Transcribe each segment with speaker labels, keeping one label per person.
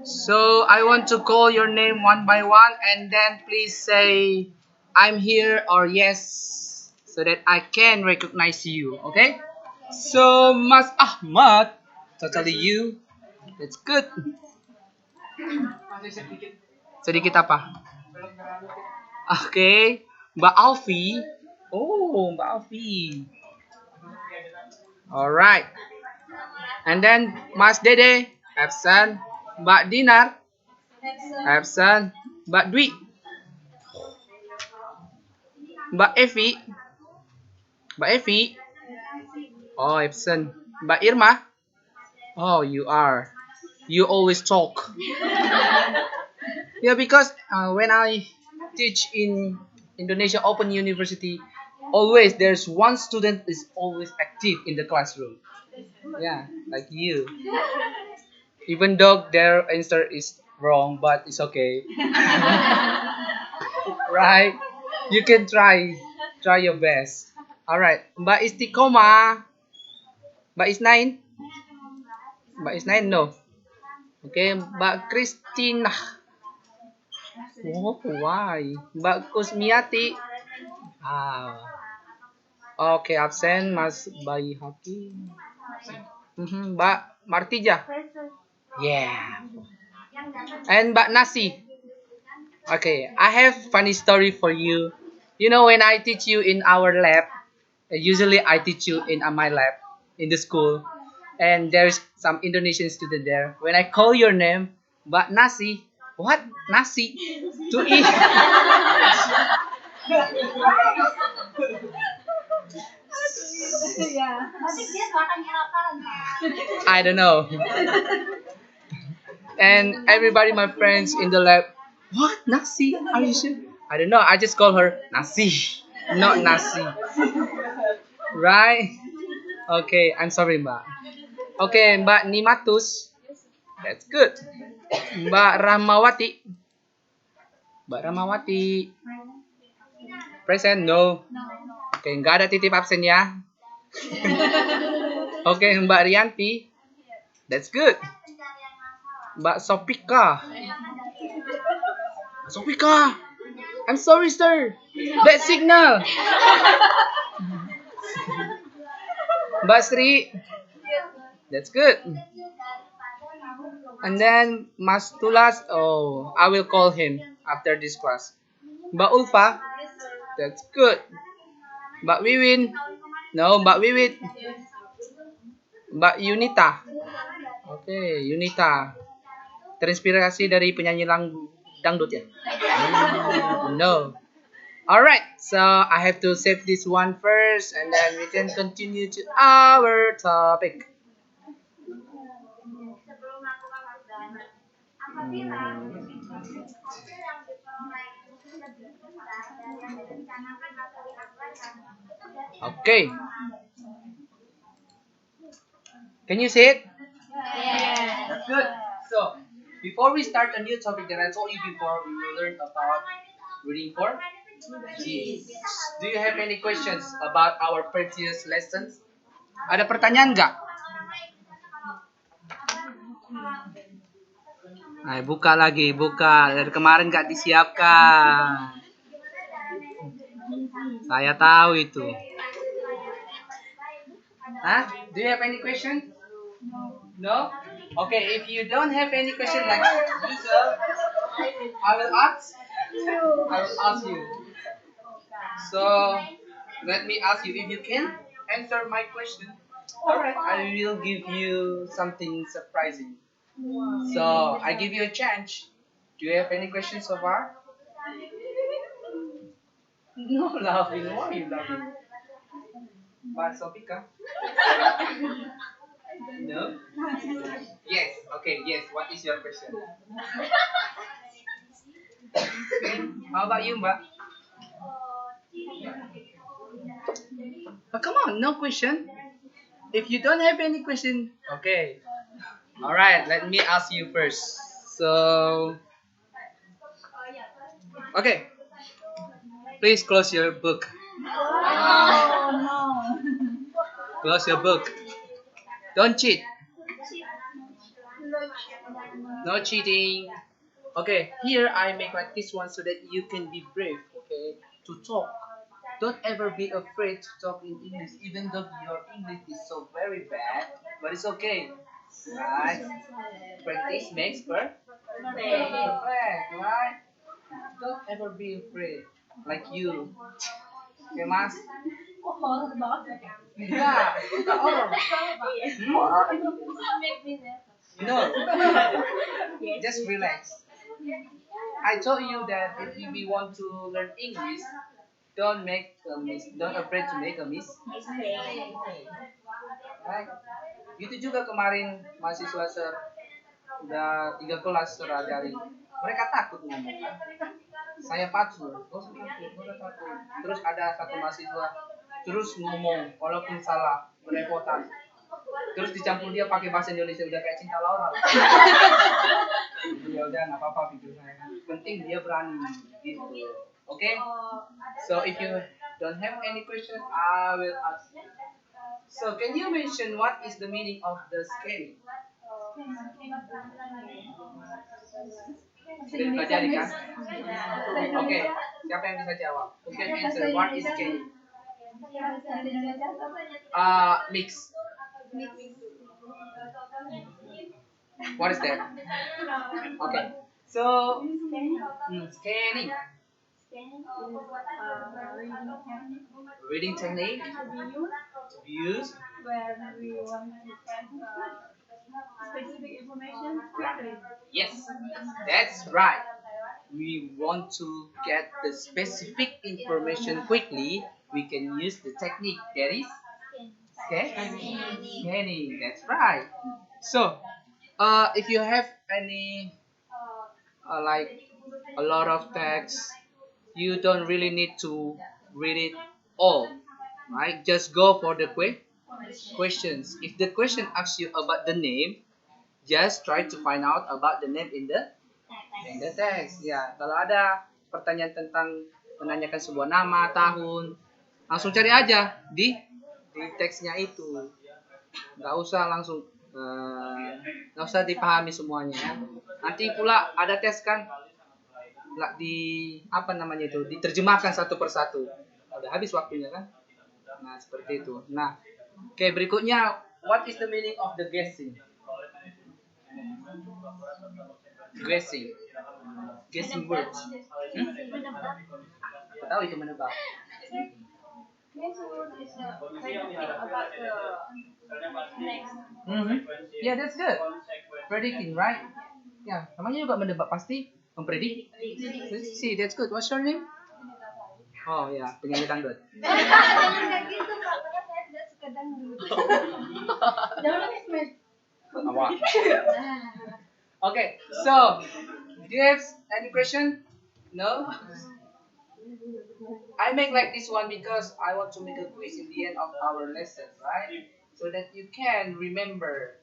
Speaker 1: So I want to call your name one by one, and then please say I'm here or yes, so that I can recognize you. Okay? So Mas Ahmad, totally you. That's good. Sedikit apa? Okay. Mbak Alfi. Oh, Mbak Alfi. Alright. And then Mas Dede, absent. Mbak Dinar, absent. Mbak Dwi, Mbak Evi, Mbak Evi. Oh, absent. Mbak Irma. Oh, you are. You always talk. Yeah, because when I teach in Indonesia Open University, always there's one student is always active in the classroom. Yeah, like you. Even though their answer is wrong, but it's okay. Right? You can try. Try your best. Alright. Mbak Istiqomah. Mbak Isnain. Mbak Isnain, no. Okay, Mbak Christina. Oh, why? Mbak Kusmiati. Ah. Okay, absen Mas Bayi Haki. Mbak Martija. Yeah. And Mbak Nasi. Okay, I have funny story for you. You know when I teach you in our lab, usually I teach you in my lab in the school, and there's some Indonesian student there. When I call your name, Mbak Nasi, what nasi to eat? I don't know. And everybody, my friends in the lab, what nasi? Are you sure? I don't know. I just call her Nasi, not Nasi. Right? Okay, I'm sorry, Mbak. Okay, Mbak Nimatus. That's good. Mbak Ramawati. Mbak Ramawati. Present? No. Oke, nggak ada titip absen ya. Oke, Mbak Rianti. That's good. Mbak Sopika. Sopika. I'm sorry, sir. Bad signal. Mbak Sri. That's good. And then Mas Tulas. Oh, I will call him after this class. Mbak Ulfa. That's good. Mbak Wiwin. No, Mbak Wiwit. Mbak Yunita. Oke, Yunita. Terinspirasi dari penyanyi dangdut ya? No. Alright, so I have to save this one first and then we can continue to our topic. Okay. Can you see it?
Speaker 2: Yes.
Speaker 1: That's good. So, before we start a new topic that I told you before, we will learn about reading for G. Do you have any questions about our previous lessons? Ada pertanyaan nggak? Nah, buka lagi, buka. Dari kemarin nggak disiapkan. Saya tahu itu. Huh? Do you have any question? No? Okay, if you don't have any question like usual, I will ask. I will ask you. So, let me ask you if you can answer my question. Alright, I will give you something surprising. So, I give you a chance. Do you have any questions so far? No laughing. Why are you laughing? Mbak Sofika? No? Yes. Okay, yes. What is your question? How about you, Mbak? Oh, come on, no question. If you don't have any question, okay. Alright, let me ask you first. So, okay. Please close your book. Close your book. Don't cheat. No cheating. Okay, here I make like this one so that you can be brave, okay, to talk. Don't ever be afraid to talk in English, even though your English is so very bad, but it's okay. Right? Practice makes perfect, right? Don't ever be afraid, like you. Okay, Mas? Yeah, horror. No, just relax. I told you that if we want to learn English, don't afraid to make a right? Gitu juga kemarin mahasiswa udah 3 kelas daring. Mereka takut ngomong kan. Saya pacu, gak usah takut, gak usah takut. Terus ada satu mahasiswa terus ngomong walaupun salah, berepotan. Terus dicampur dia pakai bahasa Indonesia udah kayak Cinta Laura. Ya udah nggak apa-apa pikir saya. Penting dia berani gitu. Oke? So if you don't have any question, I will ask. So can you mention what is the meaning of the scanning? Sudah dipelajari kan? Oke, siapa yang bisa jawab? Who can answer what is scanning? Mix. What is that? Okay. So scanning. Reading technique to be used
Speaker 2: where we want to get specific information quickly.
Speaker 1: Yes, that's right. We want to get the specific information quickly. We can use the technique that is scanning. That's right. So, if you have any like a lot of text, you don't really need to read it all, right? Just go for the questions. If the question asks you about the name, just try to find out about the name in the text. Ya, kalau ada pertanyaan tentang menanyakan sebuah nama, tahun, langsung cari aja di teksnya itu. Nggak usah langsung nggak usah dipahami semuanya ya. Nanti pula ada tes kan, nggak apa namanya itu, diterjemahkan satu persatu. Udah habis waktunya kan. Nah seperti itu. Nah, oke, berikutnya, what is the meaning of the guessing? Guessing words. Tahu itu menebak?
Speaker 2: Guessing word is a predicting about the next.
Speaker 1: Yeah, that's good. Predicting, right? Ya, namanya juga menebak, pasti mempredik. See, that's good. What's your name? Oh ya, penyanyi dangdut.
Speaker 2: Jangan kayak gitu, Pak. Karena saya tidak suka dangdut. Jangan nangis,
Speaker 1: Okay, so do you have any question? No? I make like this one because I want to make a quiz in the end of our lesson, right? So that you can remember.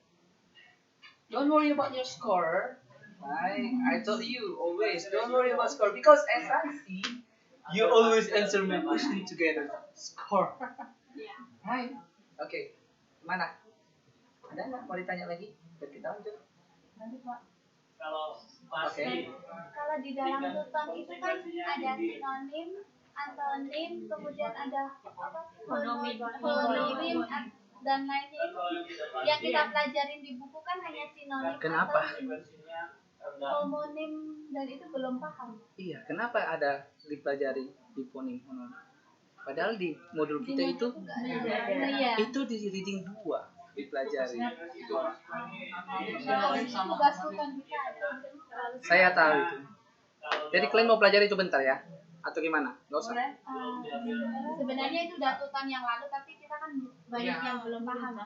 Speaker 1: Don't worry about your score, right? I told you always, don't worry about score because as I see, you always answer my question together. Score. Right? Okay. Mana? Ada nggak mau ditanya lagi? Biar kita lanjut.
Speaker 2: Oke. Kalau di dalam tuton itu kan ada sinonim, antonim, kemudian ada apa? Homonim dan lainnya itu. Yang kita pelajarin di buku kan hanya sinonim.
Speaker 1: Kenapa?
Speaker 2: Homonim dan itu belum paham.
Speaker 1: Iya, kenapa ada dipelajari hiponim homonim? Padahal di modul kita itu di reading 2 dipelajari. Saya tahu itu. Jadi kalian mau pelajari itu bentar ya? Atau gimana? Gak usah.
Speaker 2: Sebenarnya itu udah tutan yang lalu, tapi kita kan banyak yang belum paham.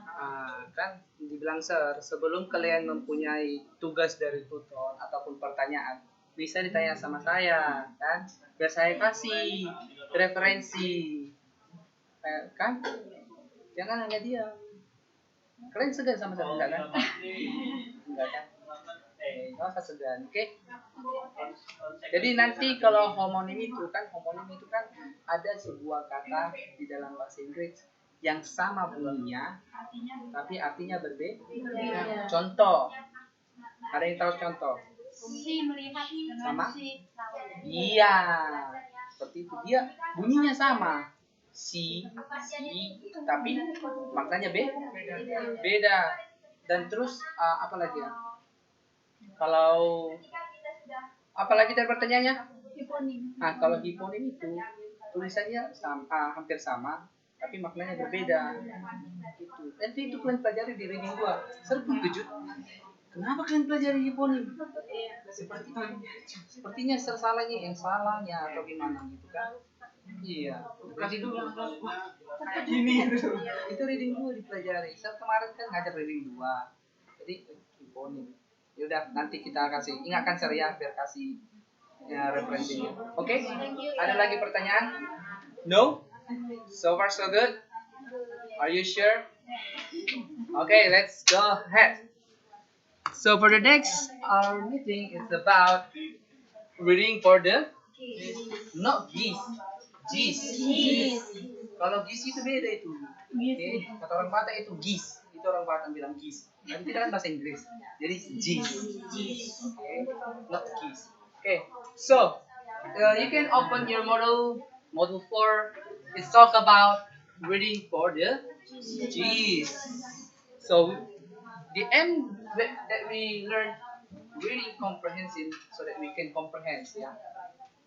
Speaker 1: Kan dibilang sebelum kalian mempunyai tugas dari tutor ataupun pertanyaan, bisa ditanya sama saya, kan? Biar saya kasih referensi, kan? Jangan hanya diam. Kalian segan sama saya enggak kan? Enggak kan? Nggak usah segan, oke? Jadi nanti kalau homonim itu kan ada sebuah kata di dalam bahasa Inggris yang sama bunyinya, tapi artinya berbeda. Contoh, Ada yang tahu contoh?
Speaker 2: Si melihat dengan
Speaker 1: Sama?
Speaker 2: si tahu.
Speaker 1: Iya, seperti itu. Dia bunyinya sama. Si, tapi maknanya beda. Dan terus apa lagi ya? Kalau apa lagi dari pertanyaannya?
Speaker 2: Hiponim.
Speaker 1: Nah, kalau hiponim itu tulisannya hampir sama, tapi maknanya berbeda. Gitu. Nanti itu kalian pelajari di reading 2. Saya terkejut. Kenapa kalian pelajari hiponim? Sepertinya salahnya yang salahnya atau gimana gitu kan? Iya. Kasih dulu. Ini itu reading 2 dipelajari. Saya kemarin kan ngajar reading 2. Jadi hiponim. Yaudah, nanti kita kasih. Ingatkan saya biar kasih referensinya. Oke? Ada lagi pertanyaan? No? So far so good? Are you sure? Okay, let's go ahead. So for the next our meeting is about reading for the not geese. Geese. Kalau geese itu beda itu. Okay. Kata orang Batak itu geese. Itu orang Batak bilang geese. Dan tidak kan bahasa Inggris. Jadi geese. Okay. Not geese. Okay. So you can open your module 4. It's talk about reading for the geese. So the aim that we learn reading comprehension so that we can comprehend, ya.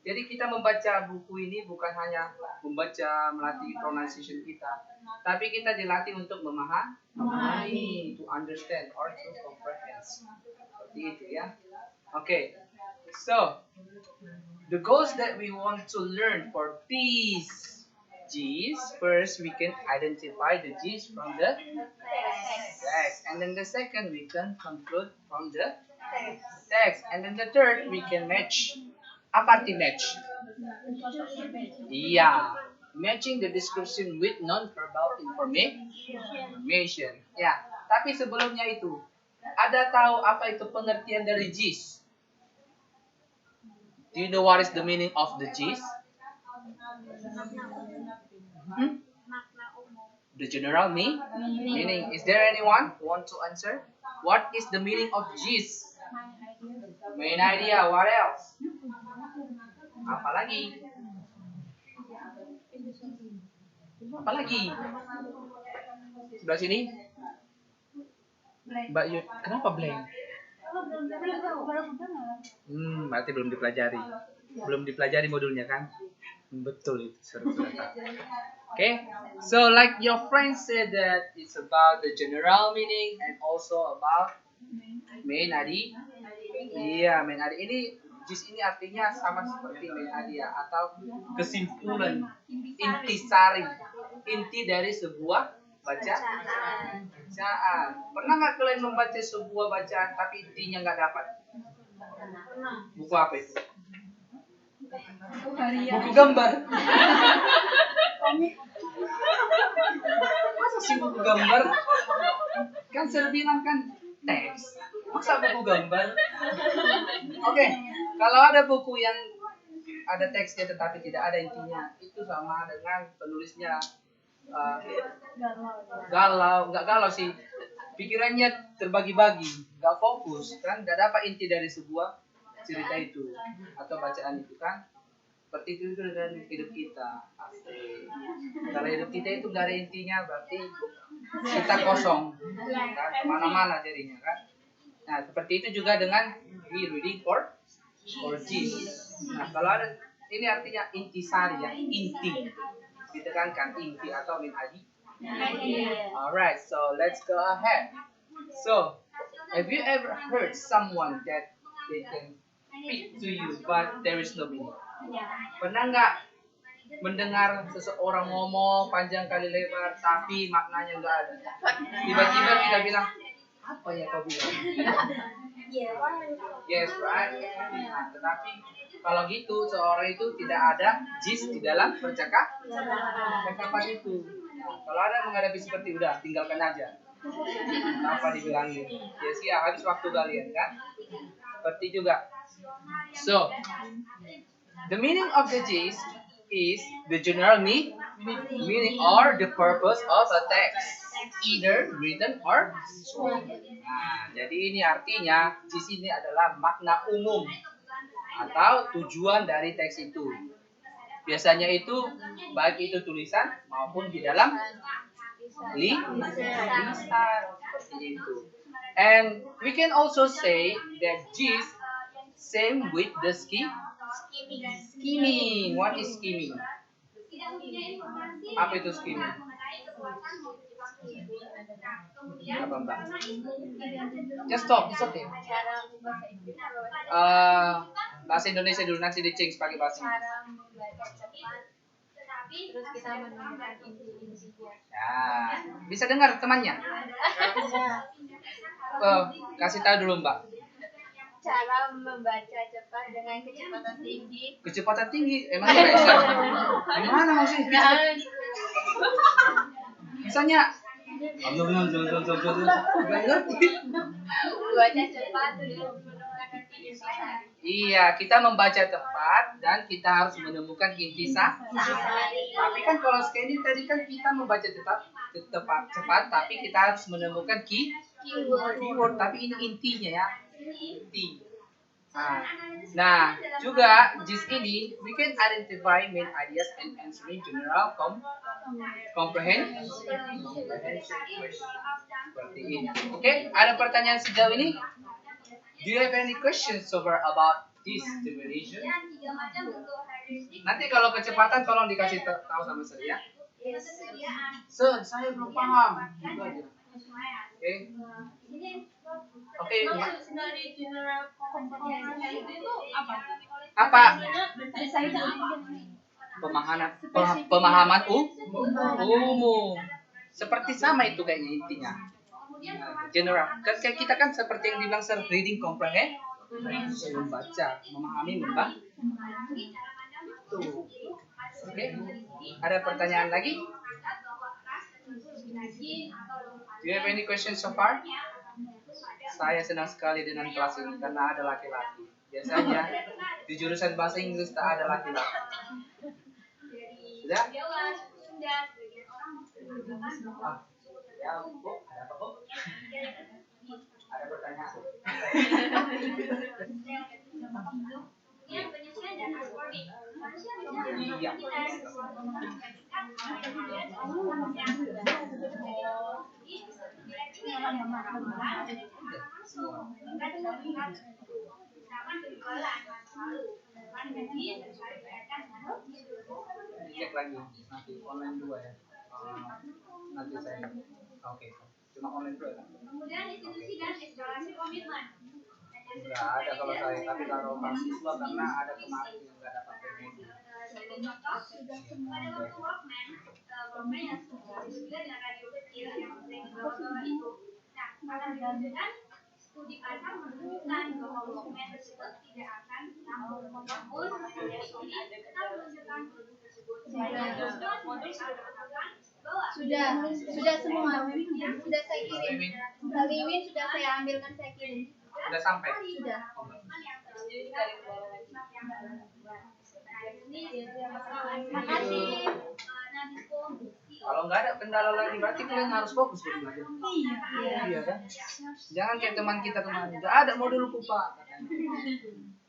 Speaker 1: Jadi kita membaca buku ini bukan hanya membaca melatih pronunciation kita, tapi kita dilatih untuk memahami, to understand or to comprehend. Seperti itu ya. Okay. So the goals that we want to learn for these G's, first we can identify the G's from the text, and then the second we can conclude from the text, and then the third we can match. Apa arti match? Iya, matching the description with non-verbal information. Ya, tapi sebelumnya itu, ada tahu apa itu pengertian dari G's? Do you know what is the meaning of the G's? The general meaning. Is there anyone who want to answer? What is the meaning of G's? Main idea. What else? Apalagi? Sebelah sini. Mbak Yud, kenapa blank? Berarti belum dipelajari modulnya kan? Betul itu, seru. Okay, so like your friend said that it's about the general meaning and also about main idea. Iya, main idea ini Gist ini artinya sama seperti main idea atau kesimpulan, intisari, inti dari sebuah bacaan. Pernah nggak kalian membaca sebuah bacaan tapi intinya nggak dapat? Buku apa itu? Buku gambar. Masa sih buku gambar? Kan saya bilang kan teks. Masa buku gambar? Oke, kalau ada buku yang ada teksnya tetapi tidak ada intinya, itu sama dengan penulisnya nggak galau sih, pikirannya terbagi-bagi, nggak fokus, kan nggak dapat inti dari sebuah cerita itu atau bacaan itu kan. Seperti itu dengan hidup kita. Kalau hidup kita itu nggak ada intinya, berarti kita kosong, kan? Kemana-mana jadinya kan. Nah seperti itu juga dengan reading for G's. Nah kalau ada ini artinya intisari ya, inti. Ditekankan inti atau min adi. Alright, so let's go ahead. So, have you ever heard someone that they can speak to you but there is no meaning? Pernah nggak mendengar seseorang ngomong panjang kali lebar tapi maknanya nggak ada? Tiba-tiba kita bilang, apa ya kau bilang? Yes, right. Nah, tetapi kalau gitu seorang itu tidak ada jis di dalam percakapan itu. Nah, kalau ada menghadapi seperti udah tinggalkan aja. Apa dibilangin? Ya sih, habis waktu kalian kan. Seperti juga. So, the meaning of the jis is the general meaning or the purpose of a text, either written or spoken. Nah, jadi ini artinya di sini adalah makna umum atau tujuan dari teks itu. Biasanya itu baik itu tulisan maupun di dalam lisan seperti itu. And we can also say that this same with the skimming. What is skimming? Apa itu skimming? Apa Mbak? Just stop, it's okay. Bahasa Indonesia dulu, nanti di change pakai bahasa Inggris.
Speaker 2: Terus kita menemukan inti-intinya.
Speaker 1: Nah, bisa dengar temannya? Kasih tahu dulu Mbak.
Speaker 2: Cara membaca cepat dengan kecepatan tinggi.
Speaker 1: Kecepatan tinggi, emang bisa? Gimana maksudnya? Misalnya, nggak ngerti.
Speaker 2: Baca cepat dengan menemukan inti-intinya.
Speaker 1: Iya, kita membaca tepat dan kita harus menemukan inti Tapi kan kalau scanning tadi kan kita membaca cepat, tapi kita harus menemukan keyword. Tapi ini intinya ya. Inti. Nah, juga JIS ini we can identify main ideas and answering general comprehension seperti ini. Oke, ada pertanyaan sejauh ini? Do you have any questions so far about this definition? Nanti kalau kecepatan tolong dikasih tahu sama saya. Saya belum paham. Gitu aja. Oke. Apa? Pemahaman umum. Seperti sama itu kayaknya intinya. General. Kayak kita kan seperti yang dibilang reading comprehend, membaca, memahami, Tuh. Oke. Ada pertanyaan lagi? Do you have any questions so far? Saya senang sekali dengan kelas ini karena ada laki-laki. Biasanya di jurusan bahasa Inggris tak ada laki-laki. Sudah? Ya, Bu. Ada apa, Bu? Ada pertanyaan? Iya. Cek lagi nanti online 2 ya. Nanti saya. Oke. Cuma online 2 kan?
Speaker 2: Kemudian institusi dan eskalasi komitmen.
Speaker 1: Enggak ada kalau saya, tapi kalau mahasiswa karena ada kemarin yang enggak dapat PMD. Pada waktu Walkman yang juga dengan radio kecil yang sering dibawa itu. Nah, akan dilanjutkan studi pasar menunjukkan bahwa Walkman tersebut tidak akan membangun menjadi ini tetap meluncurkan produk tersebut. Sudah semua, sudah saya kirim. Dari Win sudah saya ambilkan, saya kirim. Sudah sampai?
Speaker 2: Sudah. Makasih.
Speaker 1: Kalau nggak ada kendala lagi berarti kalian harus fokus belajar. Iya kan? Jangan kayak teman kita kemarin. Nggak ada modul kupa.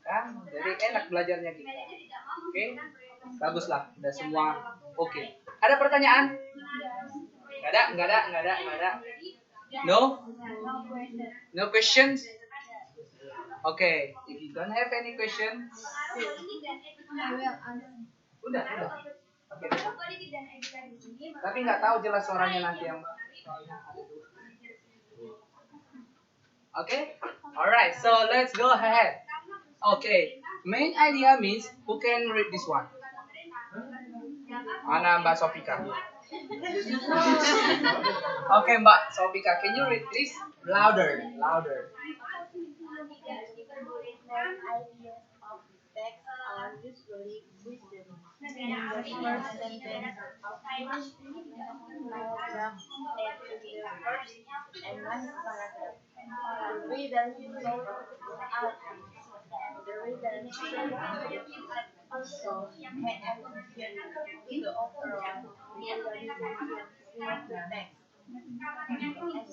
Speaker 1: Kan? Jadi enak belajarnya kita. Oke? Baguslah. Udah semua. Oke. Ada pertanyaan? Nggak ada. No? No questions? Okay, if you don't have any questions, udah. Okay. Tapi nggak tahu jelas suaranya nanti yang. Okay, alright. So let's go ahead. Okay, main idea means who can read this one? Mana Mbak Sofika? Okay, Mbak Sofika, can you read this louder?
Speaker 2: Ideas of text are usually wisdom. In the first sentence of each paragraph and in the first and last paragraph, the reader should out. The reader should Also, may evidence in the overall the organization of the text. As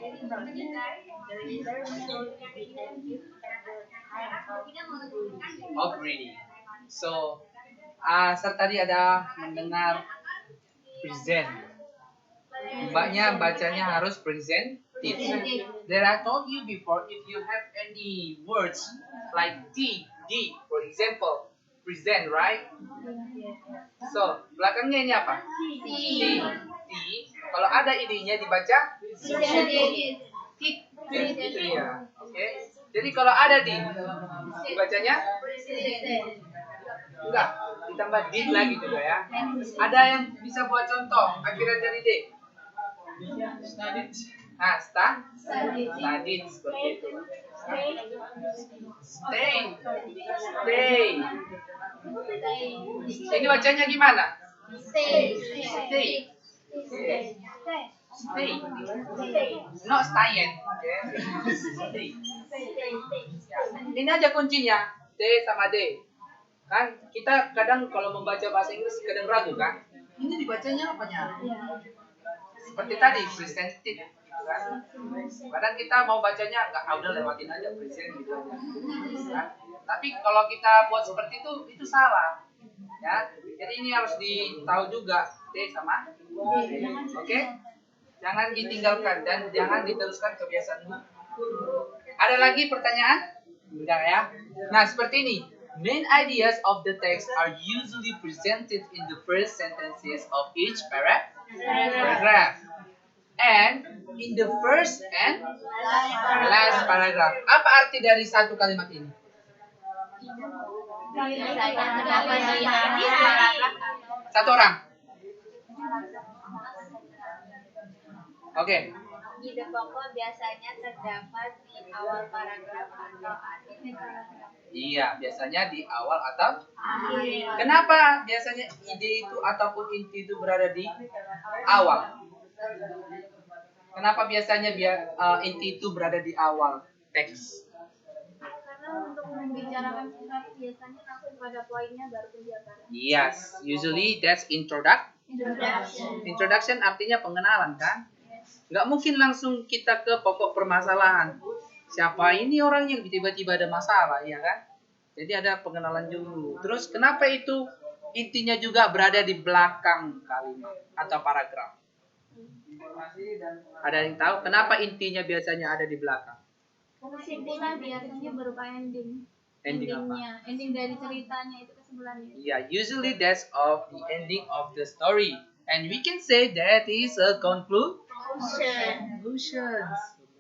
Speaker 2: written in the reader should be active at the time of
Speaker 1: reading. So, tadi ada mendengar, present. Mbaknya bacanya harus present. That I told you before, if you have any words like D, for example, present, right? So, belakangnya ini apa? D. Kalau ada idenya dibaca itu ya. Oke. Jadi kalau ada D, dibacanya enggak, ditambah did lagi juga ya. Ada yang bisa buat contoh akhiran dari D? Nah, studied seperti itu. Stay. Ini bacanya gimana? Stay. Not stay. Stay. Ini aja kuncinya, D sama D. Kan kita kadang kalau membaca bahasa Inggris kadang ragu kan? Ini dibacanya apanya? Seperti tadi presented kan? Kadang kita mau bacanya enggak, udah lewatin aja present gitu aja. Kan? Tapi kalau kita buat seperti itu salah. Ya. Jadi ini harus ditahu juga D sama D. Oke? Jangan ditinggalkan dan jangan diteruskan kebiasaan. Ada lagi pertanyaan? Enggak ya? Nah, seperti ini. Main ideas of the text are usually presented in the first sentences of each paragraph. And in the first and last paragraph. Apa arti dari satu kalimat ini? Satu orang. Oke.
Speaker 2: Ide pokok biasanya terdapat di awal paragraf atau akhir paragraf.
Speaker 1: Iya, biasanya di awal atau akhir. Kenapa biasanya ide itu ataupun inti itu berada di awal? Kenapa biasanya inti itu berada di awal teks?
Speaker 2: Karena untuk membicarakan sesuatu biasanya langsung pada poinnya baru penjabaran.
Speaker 1: Yes, usually that's Introduction artinya pengenalan kan? Nggak mungkin langsung kita ke pokok permasalahan. Siapa ini orang yang tiba-tiba ada masalah, ya kan? Jadi ada pengenalan dulu. Terus kenapa itu intinya juga berada di belakang kalimat atau paragraf? Ada yang tahu kenapa intinya biasanya ada di belakang?
Speaker 2: Kesimpulan biasanya berupa ending.
Speaker 1: Ending apa?
Speaker 2: Ending dari ceritanya itu kesimpulannya.
Speaker 1: Yeah, usually that's of the ending of the story. And we can say that is a conclusion.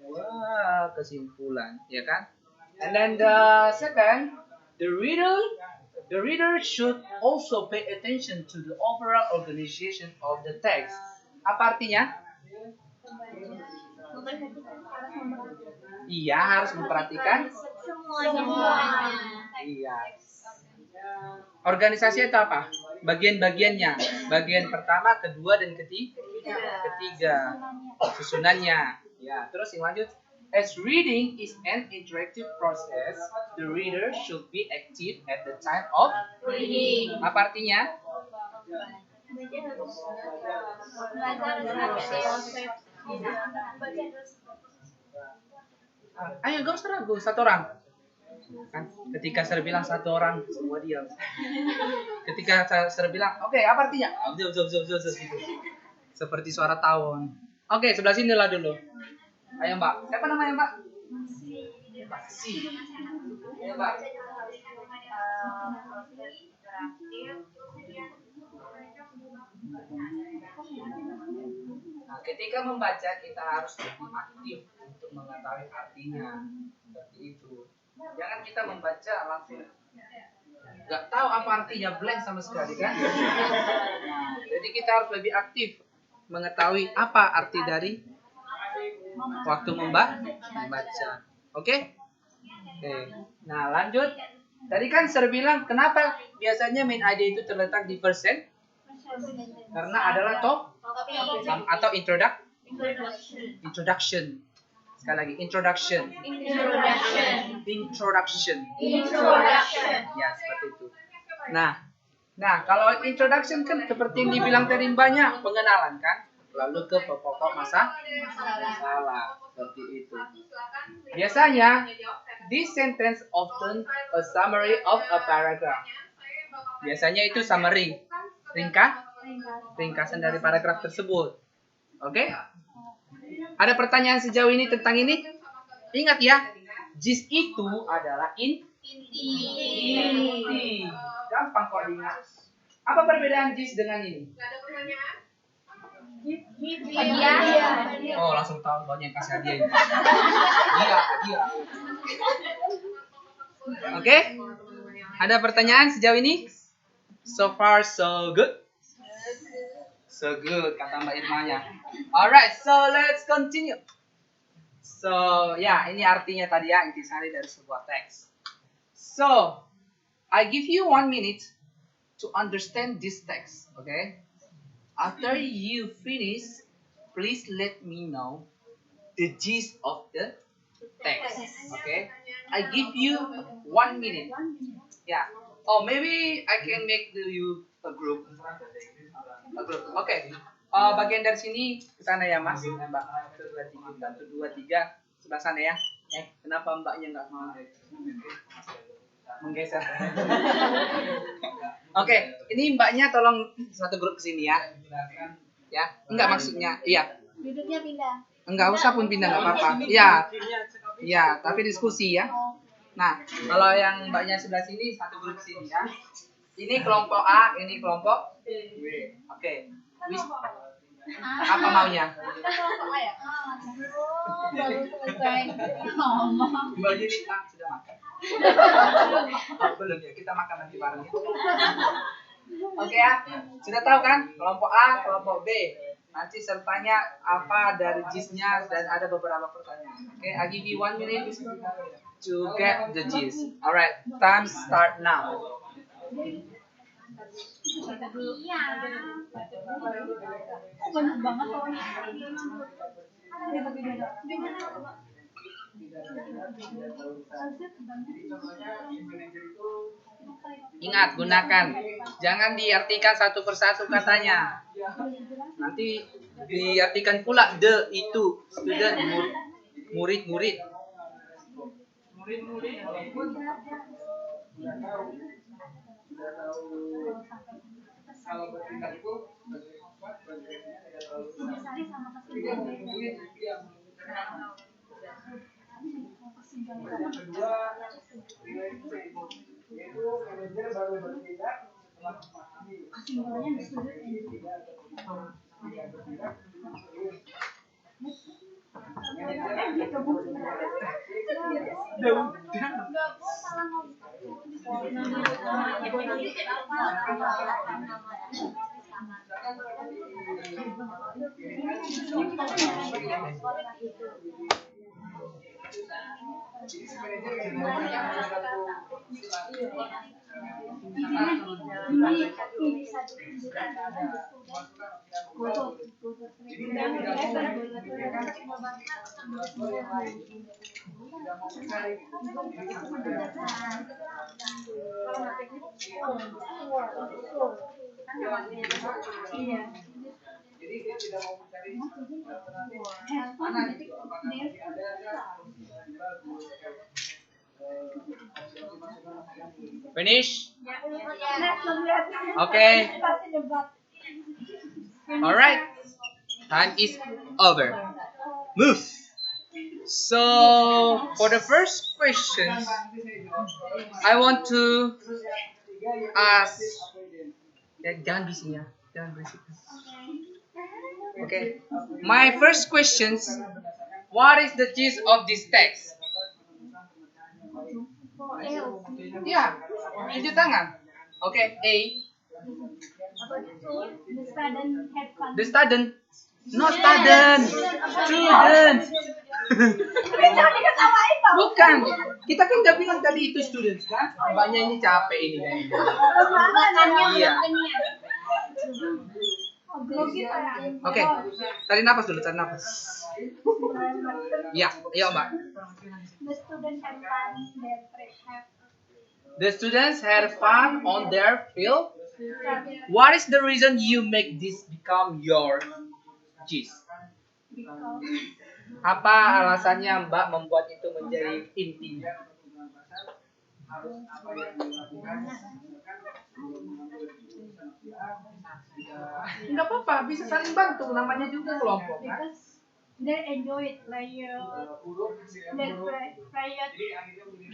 Speaker 1: Wah, kesimpulan, ya kan? And then the second, the reader should also pay attention to the overall organization of the text. Apa artinya? Iya, harus memperhatikan
Speaker 2: semuanya.
Speaker 1: Iya. Organisasi itu apa? Bagian-bagiannya. Bagian pertama, kedua, dan ketiga. Susunannya. Ya, terus yang lanjut. As reading is an interactive process, the reader should be active at the time of reading. Apa artinya? Ayo, gak usah ragu, satu orang. Kan, ketika saya bilang satu orang, semua diam. Ketika saya bilang, oke, apa artinya? Gitu. Seperti suara tawon. Oke, sebelah sini lah dulu. Ayo Mbak, siapa namanya Mbak? Si. Ayo Mbak. Nah, ketika membaca kita harus lebih aktif untuk mengetahui artinya. Seperti itu. Jangan kita membaca langsung nggak tahu apa artinya, blank sama sekali kan. Nah, jadi kita harus lebih aktif mengetahui apa arti dari waktu membaca. Oke? Nah, lanjut. Tadi kan saya bilang kenapa biasanya main idea itu terletak di first sentence? Karena adalah atau introduction. Sekali lagi, introduction.
Speaker 2: Introduction.
Speaker 1: Ya, seperti itu. Nah, kalau introduction kan seperti yang dibilang tadi banyak pengenalan kan, lalu ke pokok masalah. Seperti itu. Biasanya, this sentence often a summary of a paragraph. Biasanya itu summary, ringkasan dari paragraf tersebut. Oke? Ada pertanyaan sejauh ini tentang ini? Ingat ya, gist itu adalah inti. Gampang kok diingat. Apa perbedaan gist dengan ini?
Speaker 2: Hadiah.
Speaker 1: Oh, langsung tahu banyak yang kasih hadiah ini. Hadiah. Oke? Ada pertanyaan sejauh ini? So far so good. So good kata Mbak Irmanya. Alright, so let's continue. So, ya, ini artinya tadi ya, intisari dari sebuah teks. So, I give you 1 minute to understand this text, okay? After you finish, please let me know the gist of the text, okay? I give you 1 minute. Yeah. Oh, maybe I can make you a group. Oke. Bagian dari sini ke sana ya, Mas. Mbak. 1 2 3 sebelah sana ya. Kenapa Mbaknya nggak mau menggeser? Oke, ini Mbaknya tolong satu grup ke sini ya. Ya, enggak maksudnya. Iya.
Speaker 2: Duduknya pindah.
Speaker 1: Enggak usah pun pindah, enggak apa-apa. Iya. Iya, tapi diskusi ya. Nah, kalau yang Mbaknya sebelah sini satu grup sini ya. Ini kelompok A, ini kelompok B. Oke. Apa maunya?
Speaker 2: Baru selesai ngomong.
Speaker 1: Mbak Yunita sudah makan. Belum ya, kita makan nanti bareng ya. Oke ya, sudah tahu kan? Kelompok A, kelompok B. Nanti sertanya apa dari gist-nya dan ada beberapa pertanyaan. Oke, I give you 1 minute to get the gist. Alright, time start now.
Speaker 2: Iya. Banyak banget soalnya.
Speaker 1: Ingat, gunakan. Jangan diartikan satu persatu katanya. Nanti diartikan pula the itu student murid-murid. Kalau bertingkat itu kedua itu manajer baru bertindak setelah jadi dia tidak mau mencari finish. Okay. Alright. Time is over. Move. So for the first question, I want to ask. Jangan bising ya, jangan berisik. Okay. My first questions. What is the gist of this text? Ya, tunjuk tangan. Okay, A. The student. No student. Student. Bukan. Kita kan udah bilang tadi itu student kan? Mbaknya ini capek ini kayaknya. Iya. Oke. Tarik nafas dulu, tarik nafas. Ya, iya Mbak.
Speaker 2: The students have fun
Speaker 1: The students had fun on
Speaker 2: on their trip.
Speaker 1: their field. What is the reason you make this become your gist?
Speaker 2: Because
Speaker 1: Apa alasannya Mbak membuat itu menjadi intinya? Enggak apa-apa, bisa saling bantu. Namanya juga kelompok kan?
Speaker 2: because they enjoy it, like their friend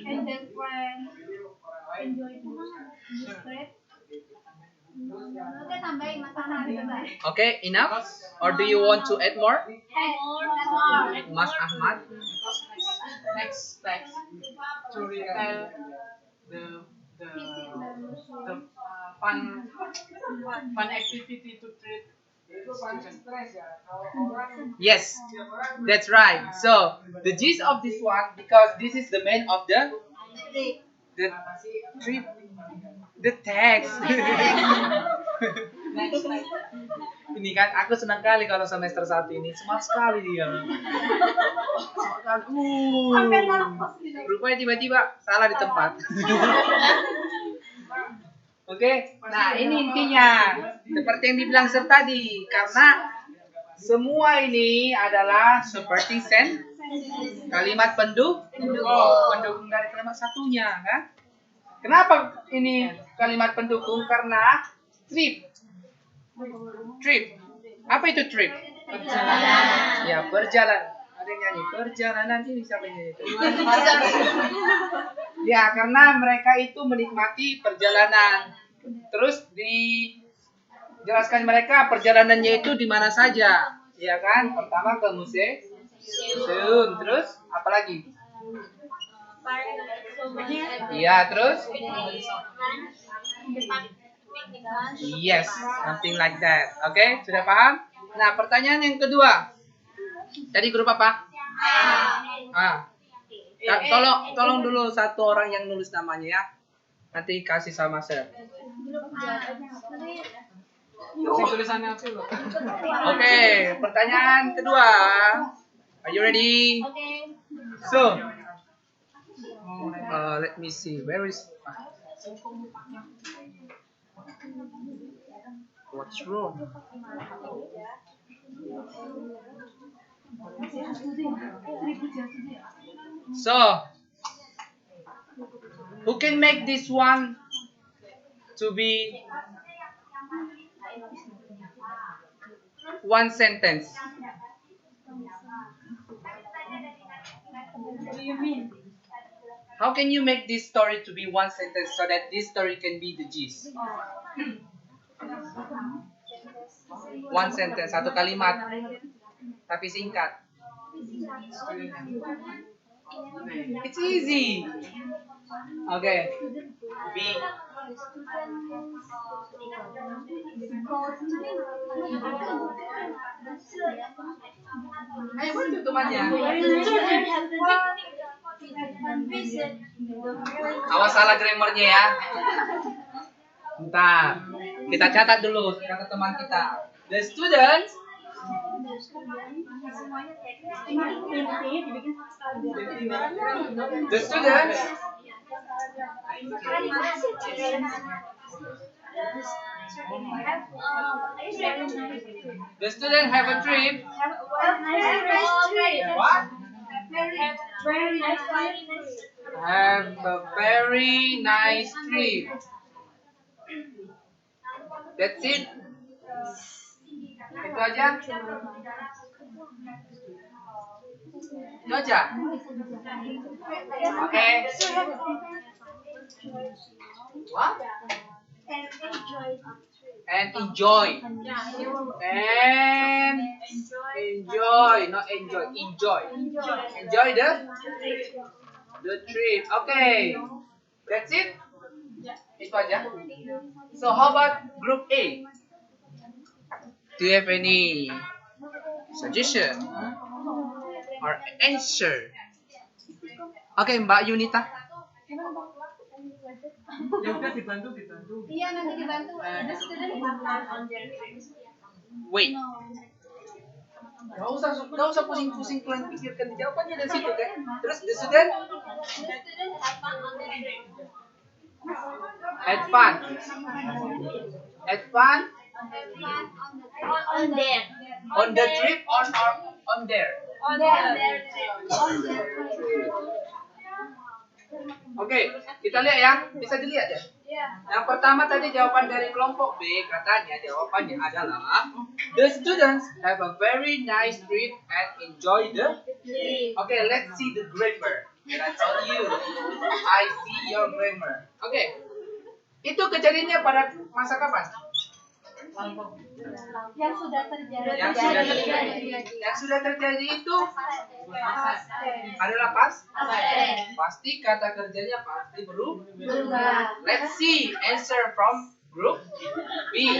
Speaker 2: and their friend enjoy this trip. Oke, tambahin masalah tambahin.
Speaker 1: Okay, enough? Or do you want to add more? Mas Ahmad?
Speaker 3: Next steps to retell the fun activity to treat students.
Speaker 1: Yes, that's right. So, the gist of this one, because this is the main of the trip, the text. Ini kan aku senang kali kalau semester 1 ini, smart sekali dia. Smart sekali. Rupanya tiba-tiba salah di tempat. Oke, nah ini intinya seperti yang dibilang Sir tadi, karena semua ini adalah seperti kalimat pendukung dari kalimat satunya, kan? Kenapa ini kalimat pendukung? Karena trip. Apa itu trip?
Speaker 3: Perjalanan.
Speaker 1: Ya, perjalanan. Ada yang nyanyi perjalanan ini siapa yang nyanyi itu? Ya, karena mereka itu menikmati perjalanan. Terus dijelaskan mereka perjalanannya itu di mana saja, ya kan? Pertama ke museum, terus apa lagi? Iya, terus? Yes, something like that. Oke, sudah paham? Nah, pertanyaan yang kedua. Tadi grup apa? A. Tolong dulu satu orang yang nulis namanya ya. Nanti kasih sama Sir.
Speaker 3: Tulisannya aku loh.
Speaker 1: Oke, pertanyaan kedua. Are you ready?
Speaker 2: Okay.
Speaker 1: So, let me see. Where is? What's wrong? So, who can make this one to be one sentence?
Speaker 2: What do you mean?
Speaker 1: How can you make this story to be one sentence so that this story can be the gist? One sentence, satu kalimat, tapi singkat. It's easy. Okay. B. Ayo bantu temannya. Awas salah grammarnya ya. Bentar. Kita catat dulu kata teman kita. The students The student have a trip. What? Have a very nice trip. That's it. Itu aja. Itu aja. Oke. What? And enjoy. Not enjoy. Enjoy the trip. Okay. That's it. Itu aja. So how about group A? Do you have any suggestion or answer? Okay, Mbak Yunita.
Speaker 3: Ya udah dibantu.
Speaker 2: Iya, nanti dibantu. The student have fun on their trips.
Speaker 1: Wait. Gak usah pusing-pusing kalian pikirkan jawabannya dari situ kan. Terus the student had fun. Had fun
Speaker 2: On there.
Speaker 1: on the trip or on there. Oke, kita lihat ya. Bisa dilihat ya. Yang pertama tadi jawaban dari kelompok B, katanya jawabannya adalah the students have a very nice trip and enjoy the. Okay, let's see the grammar. I told you, I see your grammar. Okay, itu kejadiannya pada masa kapan?
Speaker 2: Yang sudah terjadi.
Speaker 1: Yang sudah terjadi itu adalah pasti kata kerjanya pasti berubah. Let's see answer from group B.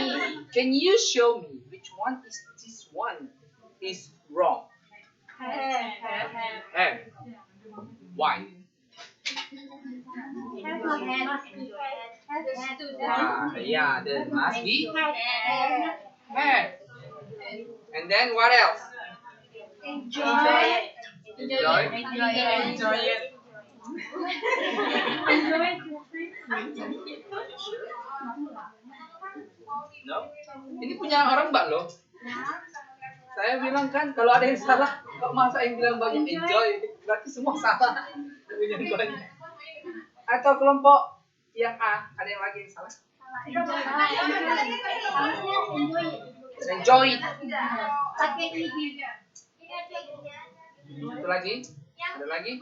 Speaker 1: Can you show me which one is this one is wrong? Have. Why? Yeah, there must be have. And then what else? Enjoy it. No? Ini punya orang Mbak loh. Saya bilang kan kalau ada yang salah, kok masa yang bilang banyak enjoy, berarti semua salah. Punya banyak. Atau kelompok yang A, ada yang lagi yang salah? Enjoy. Itu lagi? Ada lagi?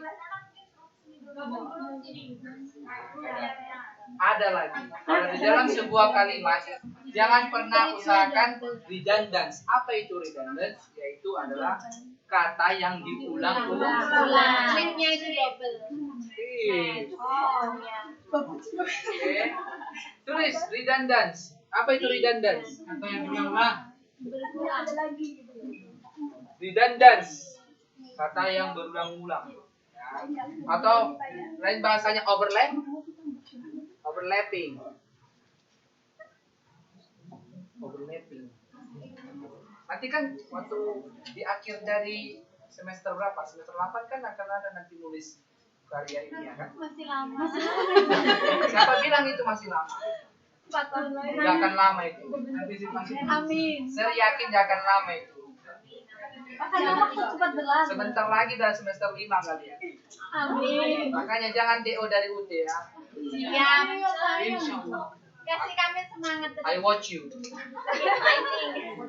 Speaker 1: Ada lagi. Kalau di dalam sebuah kalimat, jangan pernah usahakan redundance. Apa itu redundance? Yaitu adalah kata yang diulang-ulang.
Speaker 2: Tripnya itu double.
Speaker 1: Oke. Tulis redundance. Apa itu redundance?
Speaker 3: Atau yang berulang-ulang.
Speaker 1: Redundance. Kata yang berulang-ulang. Ya. Atau lain bahasanya overlapping. Nanti kan waktu di akhir dari semester berapa? Semester 8 kan akan ada nanti nulis karya ini ya kan?
Speaker 2: Masih lama.
Speaker 1: Siapa bilang itu masih lama?
Speaker 2: 4 tahun lagi.
Speaker 1: Tidak akan lama itu.
Speaker 2: Amin.
Speaker 1: Saya yakin tidak akan lama itu.
Speaker 2: Makanya waktu cepat berlalu.
Speaker 1: Sebentar lagi udah semester 5 kali ya.
Speaker 2: Amin.
Speaker 1: Makanya jangan DO dari UT ya.
Speaker 2: Siap. Kasih kami semangat terus.
Speaker 1: I watch you.
Speaker 2: Fighting.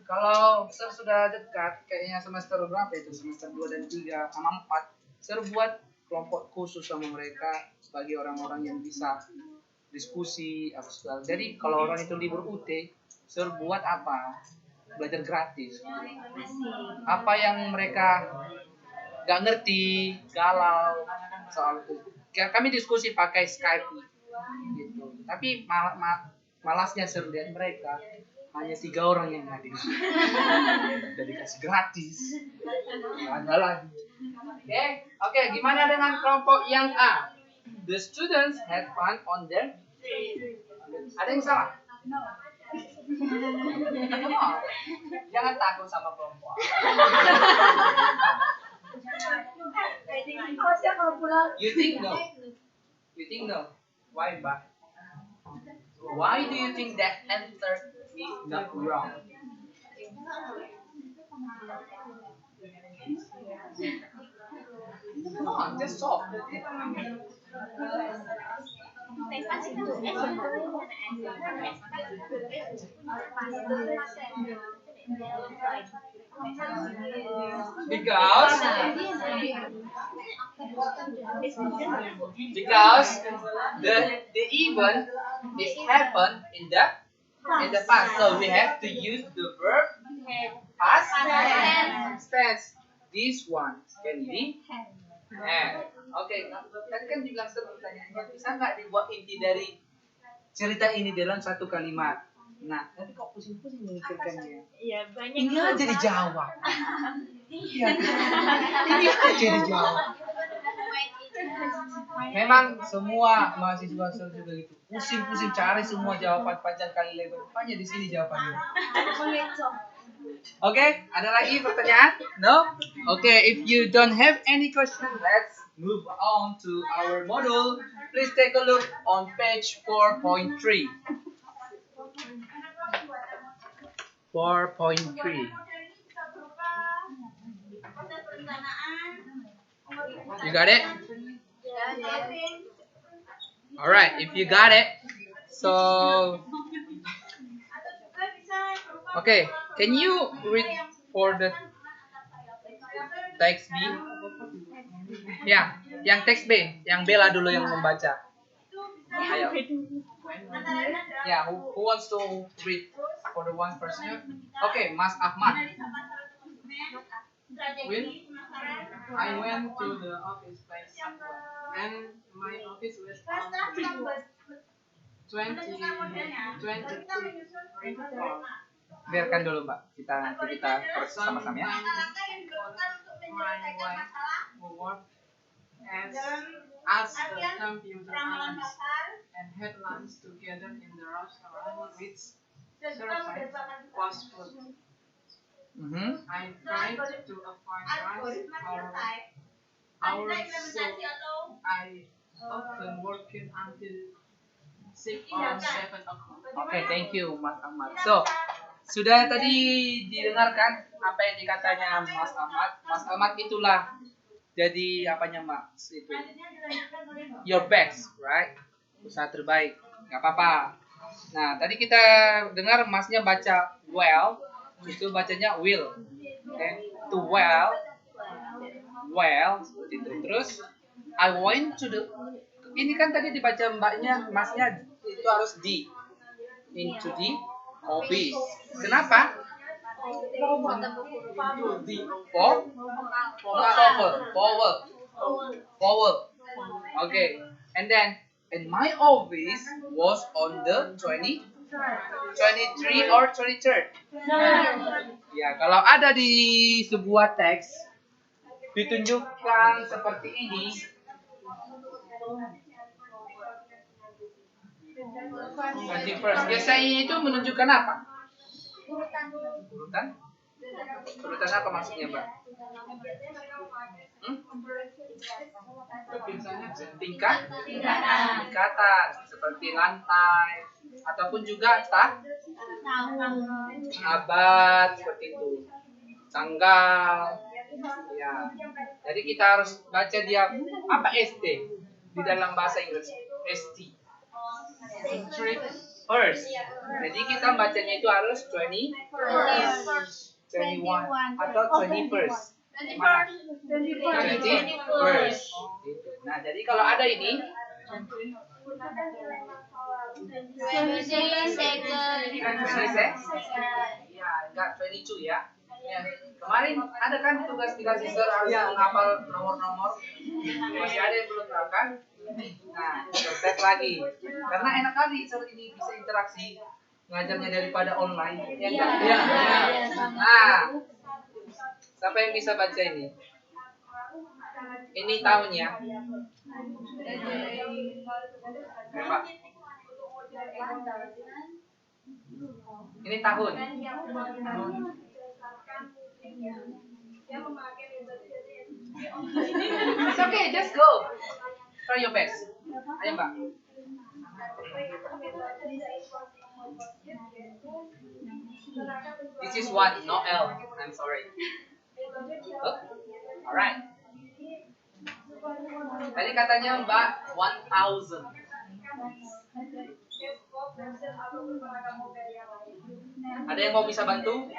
Speaker 1: Kalau Sir sudah dekat, kayaknya semester berapa itu? Semester 2 dan 3 sama 4. Sir buat kelompok khusus sama mereka sebagai orang-orang yang bisa diskusi apa segala. Jadi kalau orang itu libur UT, Sir buat apa? Belajar gratis. Apa yang mereka gak ngerti, galau soal itu. Kami diskusi pakai Skype gitu. Tapi malasnya Sir lihat mereka hanya 3 orang yang hadir. Udah dikasih gratis. Ada lagi. Oke, gimana dengan kelompok yang A? The students had fun on their trip. Ada yang salah? Jangan takut sama kelompok. You think no? You think no? Why, Mbak? Why do you think that answer is not wrong? Come on, just solve. Because the event is happened in the past, so we have to use the verb past tense. This one can be had. Oke, tadi kan dibilang pertanyaannya bisa nggak dibuat inti dari cerita ini dalam satu kalimat? Nah, nanti kok pusing-pusing memikirkannya.
Speaker 2: Iya, banyak.
Speaker 1: Ini aja dijawab. Iya. Ini aja dijawab. Memang semua mahasiswa juga gitu. Pusing-pusing cari semua jawaban panjang kali lebar. Rupanya di sini jawabannya. Oke, ada lagi pertanyaan? No? Oke, if you don't have any question, let's move on to our module. Please take a look on page 4.3. 4.3. You got it? Alright, if you got it, so okay, can you read for the text B? Ya, yang teks B, yang Bella dulu yang membaca. Ayo. Ya, who wants to read for the one person? Okay, Mas Ahmad.
Speaker 3: I went to the office by subway, and my office was on 23rd.
Speaker 1: Biarkan dulu Mbak, kita sama-sama ya.
Speaker 3: My wife who worked as a computer analyst and had lunch together in the restaurant which served fast food. I tried to avoid rush hours, so I often worked until 6 or 7 o'clock.
Speaker 1: Oke, thank you Mas Ahmad. So, sudah tadi didengarkan apa yang dikatanya Mas Ahmad. Mas Ahmad itulah jadi apanya Mas itu your best, right? Usaha terbaik, nggak apa-apa. Nah, tadi kita dengar Masnya baca well, itu bacanya will, oke? To well, seperti itu. Terus I went to the, ini kan tadi dibaca Mbaknya, Masnya itu harus di into the office. Kenapa? Forward. Okay. And then, and my office was on the 23 or 23rd. Ya, kalau ada di sebuah teks ditunjukkan seperti ini. 21st. Biasanya itu menunjukkan apa? Urutan? Urutan apa maksudnya, Mbak? Tingkatan seperti lantai ataupun juga abad seperti itu. Tanggal. Ya. Jadi kita harus baca dia apa ST di dalam bahasa Inggris. ST. First. Jadi kita bacanya itu harus 21 atau 21st. 21st. Nah, jadi kalau ada ini
Speaker 2: 22nd.
Speaker 1: Ya, enggak 22 ya. Kemarin ada kan tugas dikasih harus menghafal nomor-nomor. Masih ada yang belum tahu kan? Nah, tes lagi. Karena enak kali saat ini bisa interaksi ngajarnya daripada online. Ya enggak? Ya. Nah, siapa yang bisa baca ini? Ini tahunnya. Pak. Ini tahun. It's okay, just go. Try your best. Ayo Mbak. This is what, no L. I'm sorry. Oh, alright. Tadi katanya Mbak 1000. Ada yang mau bisa bantu?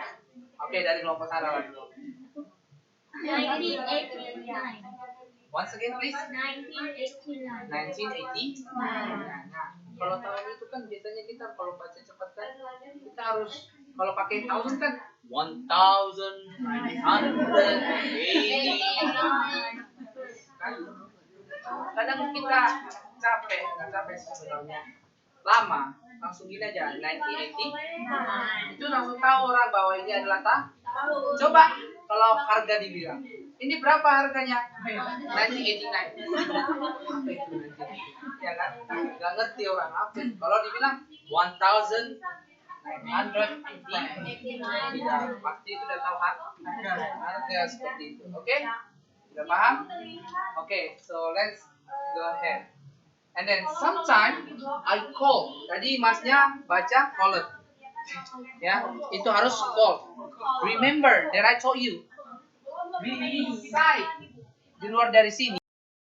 Speaker 1: Oke, dari kelompok sana lagi.
Speaker 2: 1989.
Speaker 1: Once again, please.
Speaker 2: 1989.
Speaker 1: 1980. Nah, kalau tahun itu kan biasanya kita kalau baca cepat kan kita harus kalau pakai thousand kan 1980. Kadang kita capek, nggak capek sebenarnya. Lama, langsung gini aja 1980. Itu langsung tahu orang bahwa ini adalah Coba kalau harga dibilang, ini berapa harganya? 1989. Ya kan? Nggak ngerti orang apa. Kalau dibilang 1000, Ya, pasti sudah tahu harusnya seperti itu. Oke? Sudah paham? Oke, so let's go ahead. And then sometimes I call. Tadi masnya baca called. Ya, itu harus call. Remember that I told you. Be inside. Di luar dari sini.